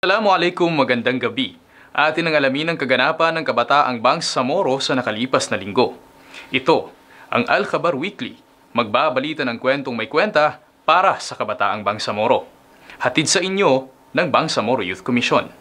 Assalamualaikum, magandang gabi. Atin ang alamin ang kaganapan ng Kabataang Bangsamoro sa nakalipas na linggo. Ito, ang Al-Khabar Weekly, magbabalita ng kwentong may kwenta para sa Kabataang Bangsamoro. Hatid sa inyo ng Bangsamoro Youth Commission.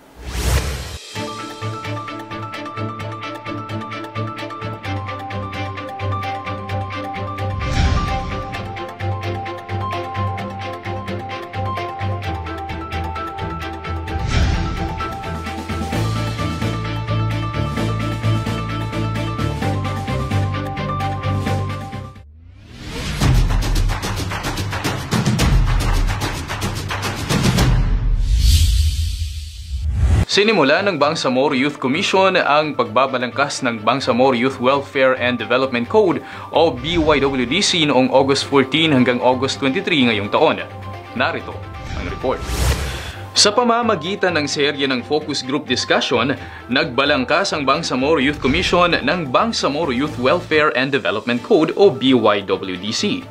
Sinimula ng Bangsamoro Youth Commission ang pagbabalangkas ng Bangsamoro Youth Welfare and Development Code o BYWDC noong August 14 hanggang August 23 ngayong taon. Narito ang report. Sa pamamagitan ng serye ng focus group discussion, nagbalangkas ang Bangsamoro Youth Commission ng Bangsamoro Youth Welfare and Development Code o BYWDC.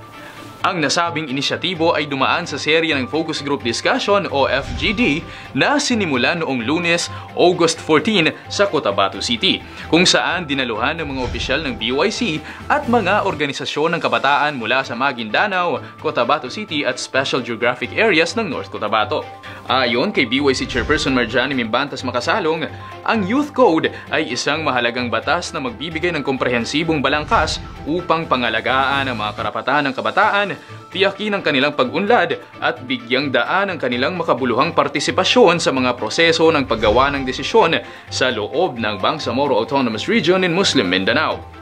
Ang nasabing inisyatibo ay dumaan sa serye ng Focus Group Discussion o FGD na sinimulan noong Lunes, August 14 sa Cotabato City, kung saan dinaluhan ng mga opisyal ng BYC at mga organisasyon ng kabataan mula sa Maguindanao, Cotabato City at Special Geographic Areas ng North Cotabato. Ayon kay BYC Chairperson Marjani Mimbantas Makasalong, ang Youth Code ay isang mahalagang batas na magbibigay ng komprehensibong balangkas upang pangalagaan ang mga karapatan ng kabataan, tiyakin ang kanilang pag-unlad at bigyang daan ang kanilang makabuluhang partisipasyon sa mga proseso ng paggawa ng desisyon sa loob ng Bangsamoro Autonomous Region in Muslim Mindanao.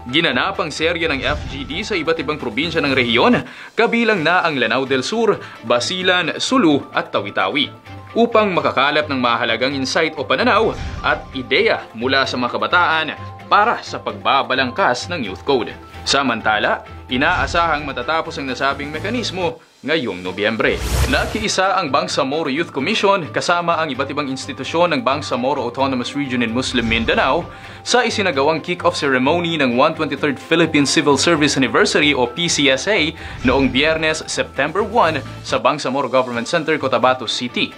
Ginanap ang serye ng FGD sa iba't ibang probinsya ng rehiyon, kabilang na ang Lanao del Sur, Basilan, Sulu at Tawi-Tawi, upang makakalap ng mahalagang insight o pananaw at ideya mula sa mga kabataan para sa pagbabalangkas ng Youth Code. Samantala, inaasahang matatapos ang nasabing mekanismo ngayong Nobyembre. Nakiisa ang Bangsamoro Youth Commission kasama ang iba't ibang institusyon ng Bangsamoro Autonomous Region in Muslim Mindanao sa isinagawang kick-off ceremony ng 123rd Philippine Civil Service Anniversary o PCSA noong Biyernes, September 1 sa Bangsamoro Government Center, Cotabato City.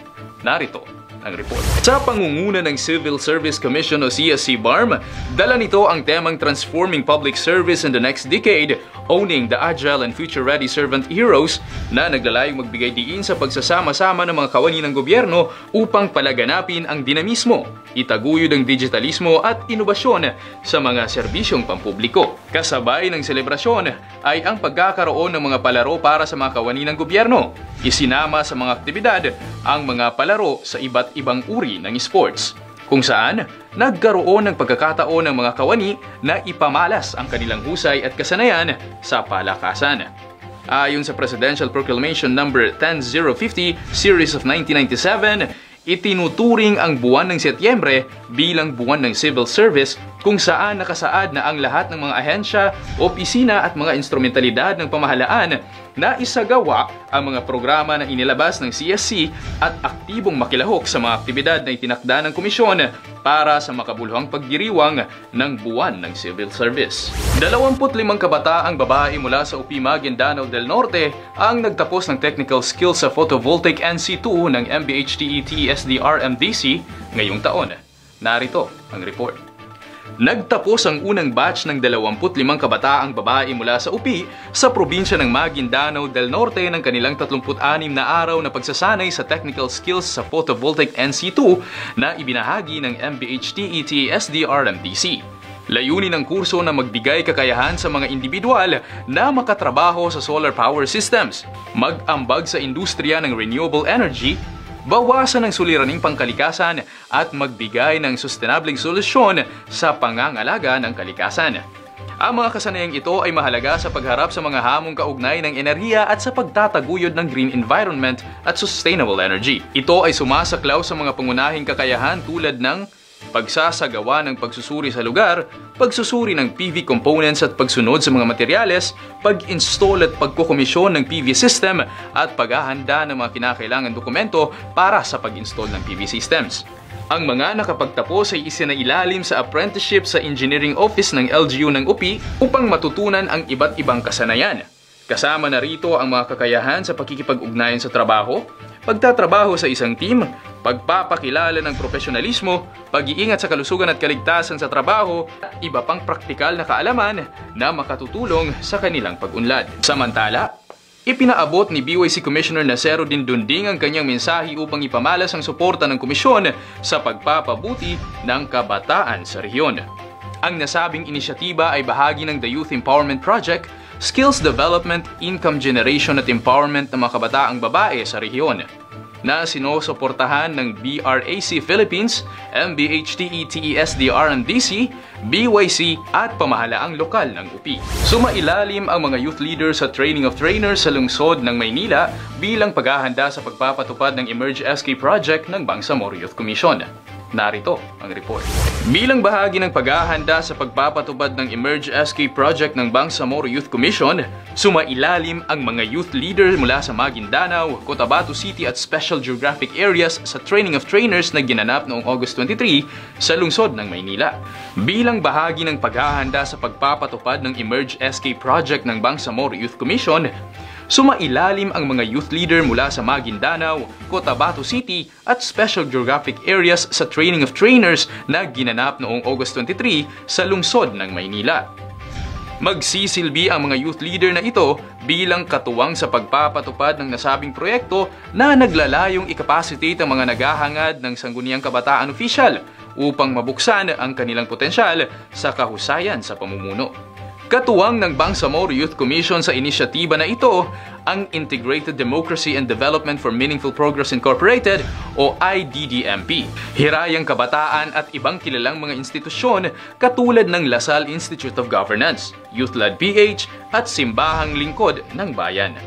Narito ang report. Sa pangunguna ng Civil Service Commission o CSC-BARM, dala nito ang temang Transforming Public Service in the Next Decade, Owning the Agile and Future-Ready Servant Heroes na naglalayong magbigay diin sa pagsasama-sama ng mga kawani ng gobyerno upang palaganapin ang dinamismo, itaguyod ang digitalismo at inobasyon sa mga serbisyong pampubliko. Kasabay ng selebrasyon ay ang pagkakaroon ng mga palaro para sa mga kawani ng gobyerno. Isinama sa mga aktibidad ang mga palaro sa iba't ibang uri ng sports, kung saan nagkaroon ng pagkakataon ng mga kawani na ipamalas ang kanilang husay at kasanayan sa palakasan. Ayon sa Presidential Proclamation No. 10050, Series of 1997, itinuturing ang buwan ng Setyembre bilang buwan ng civil service kung saan nakasaad na ang lahat ng mga ahensya, opisina at mga instrumentalidad ng pamahalaan na isagawa ang mga programa na inilabas ng CSC at aktibong makilahok sa mga aktibidad na itinakda ng komisyon para sa makabuluhang pagdiriwang ng buwan ng civil service. 25 kabataang babae mula sa UP Maguindanao del Norte ang nagtapos ng technical skills sa photovoltaic NC2 ng MBHTET SDRMDC ngayong taon. Narito ang report. Nagtapos ang unang batch ng 25 kabataang babae mula sa UP sa probinsya ng Maguindanao del Norte ng kanilang 36 na araw na pagsasanay sa technical skills sa photovoltaic NC2 na ibinahagi ng MBHTET SDRMDC. Layunin ng kurso na magbigay kakayahan sa mga individual na makatrabaho sa solar power systems, mag-ambag sa industriya ng renewable energy, bawasan ang suliraning pangkalikasan at magbigay ng sustainableng solusyon sa pangangalaga ng kalikasan. Ang mga kasanayang ito ay mahalaga sa pagharap sa mga hamong kaugnay ng enerhiya at sa pagtataguyod ng green environment at sustainable energy. Ito ay sumasaklaw sa mga pangunahing kakayahan tulad ng pagsasagawa ng pagsusuri sa lugar, pagsusuri ng PV components at pagsunod sa mga materyales, pag-install at pagkukomisyon ng PV system at paghahanda ng mga kinakailangan dokumento para sa pag-install ng PV systems. Ang mga nakapagtapos ay isinailalim sa apprenticeship sa Engineering Office ng LGU ng UP upang matutunan ang iba't ibang kasanayan. Kasama na rito ang mga kakayahan sa pakikipag-ugnayan sa trabaho, pagtatrabaho sa isang team, pagpapakilala ng profesionalismo, pag-iingat sa kalusugan at kaligtasan sa trabaho, at iba pang praktikal na kaalaman na makatutulong sa kanilang pag-unlad. Samantala, ipinaabot ni BYC Commissioner Nasseruddin Dunding ang kanyang mensahe upang ipamalas ang suporta ng komisyon sa pagpapabuti ng kabataan sa rehiyon. Ang nasabing inisyatiba ay bahagi ng The Youth Empowerment Project, Skills Development, Income Generation at Empowerment ng mga kabataang babae sa rehiyon, na sinusuportahan ng BRAC Philippines, MBHTE TESDR&DC, BYC at pamahalaang lokal ng UP. Sumailalim ang mga youth leaders sa Training of Trainers sa lungsod ng Maynila bilang paghahanda sa pagpapatupad ng Emerge SK Project ng Bangsamoro Youth Commission. Narito ang report. Bilang bahagi ng paghahanda sa pagpapatupad ng Emerge SK Project ng Bangsamoro Youth Commission, sumailalim ang mga youth leader mula sa Maguindanao, Cotabato City at Special Geographic Areas sa Training of Trainers na ginanap noong August 23 sa lungsod ng Maynila. Bilang bahagi ng paghahanda sa pagpapatupad ng Emerge SK Project ng Bangsamoro Youth Commission, sumailalim ang mga youth leader mula sa Maguindanao, Cotabato City at Special Geographic Areas sa Training of Trainers na ginanap noong August 23 sa lungsod ng Maynila. Magsisilbi ang mga youth leader na ito bilang katuwang sa pagpapatupad ng nasabing proyekto na naglalayong ikapacitate ang mga naghahangad ng sangguniang kabataan opisyal upang mabuksan ang kanilang potensyal sa kahusayan sa pamumuno. Katuwang ng Bangsamoro Youth Commission sa inisyatiba na ito ang Integrated Democracy and Development for Meaningful Progress Incorporated o IDDMP, Hirayang Kabataan at ibang kilalang mga institusyon katulad ng Lasal Institute of Governance, Youth-Led PH at Simbahang Lingkod ng Bayan.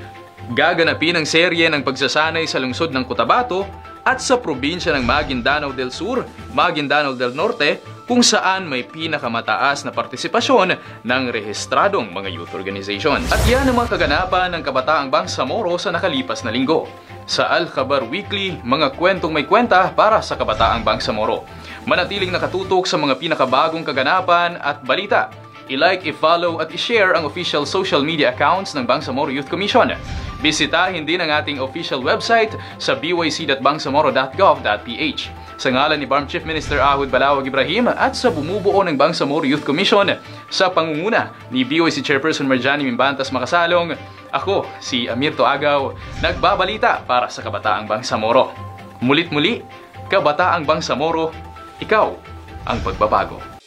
Gaganapin ang serye ng pagsasanay sa lungsod ng Cotabato at sa probinsya ng Maguindanao del Sur, Maguindanao del Norte, kung saan may pinakamataas na partisipasyon ng rehistradong mga youth organization. At yan ang mga kaganapan ng Kabataang Bangsamoro sa nakalipas na linggo. Sa Al-Khabar Weekly, mga kwentong may kwenta para sa Kabataang Bangsamoro. Manatiling nakatutok sa mga pinakabagong kaganapan at balita. I-like, i-follow at i-share ang official social media accounts ng Bangsamoro Youth Commission. Bisitahin din ang ating official website sa byc.bangsamoro.gov.ph. Sa ngalan ni BARM Chief Minister Ahud Balawag Ibrahim at sa bumubuo ng Bangsamoro Youth Commission, sa pangunguna ni BYC Chairperson Marjani Mimbantas Makasalong, ako si Amirto Agaw, nagbabalita para sa Kabataang Bangsamoro. Mulit-muli, Kabataang Bangsamoro, ikaw ang pagbabago.